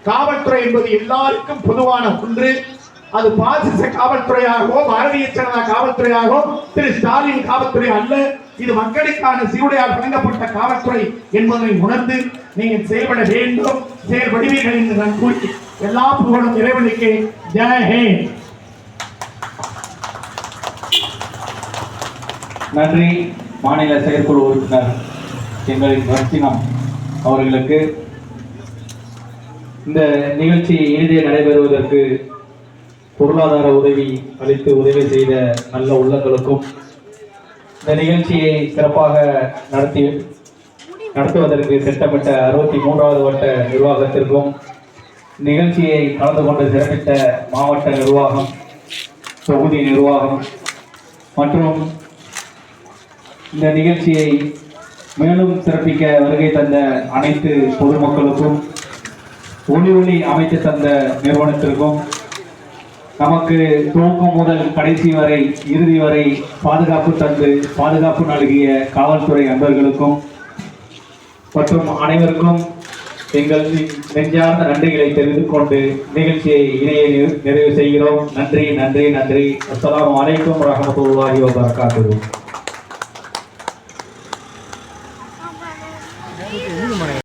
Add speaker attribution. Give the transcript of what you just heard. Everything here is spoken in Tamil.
Speaker 1: காவல்துறை என்பது எல்லாருக்கும் பொதுவான ஒன்று. அது பாசிச காவல்துறையாகவோ பாரதிய ஜனதா காவல்துறையாகவோ திரு ஸ்டாலின் காவல்துறை அல்ல. இது மக்களுக்கான சீருடையால் வழங்கப்பட்ட காவல்துறை என்பதை உணர்ந்து நீங்கள் செயல்பட வேண்டும், செயல்படுவீர்கள் என்று நான் கூறி எல்லா புகழும் இறைவனுக்கு ஜெயஹிந்த்.
Speaker 2: நன்றி. மாநில செயற்குழு உறுப்பினர் எங்களின் ரத்தினம் அவர்களுக்கு. இந்த நிகழ்ச்சி இறுதியை நடைபெறுவதற்கு பொருளாதார உதவி அளித்து உதவி செய்த நல்ல உள்ளங்களுக்கும், இந்த நிகழ்ச்சியை சிறப்பாக நடத்துவதற்கு திட்டமிட்ட 63வது வட்ட நிர்வாகத்திற்கும், நிகழ்ச்சியை கலந்து கொண்டு சிறப்பித்த மாவட்ட நிர்வாகம், தொகுதி நிர்வாகம் மற்றும் இந்த நிகழ்ச்சியை மேலும் சிறப்பிக்க வருகை தந்த அனைத்து பொதுமக்களுக்கும், ஒளி அமைத்து தந்த நிறுவனத்திற்கும், நமக்கு துவக்கம் முதல் கடைசி வரை இறுதி வரை பாதுகாப்பு தந்து பாதுகாப்பு நல்கிய காவல்துறை அன்பர்களுக்கும் மற்றும் அனைவருக்கும் எங்கள் நெஞ்சார்ந்த நன்றிகளை தெரிவித்துக் கொண்டு நிகழ்ச்சியை இணைய நிறைவு செய்கிறோம். நன்றி நன்றி நன்றி. அஸ்ஸலாமு அலைக்கும் வரஹ்மத்துல்லாஹி வபரகாத்துஹு.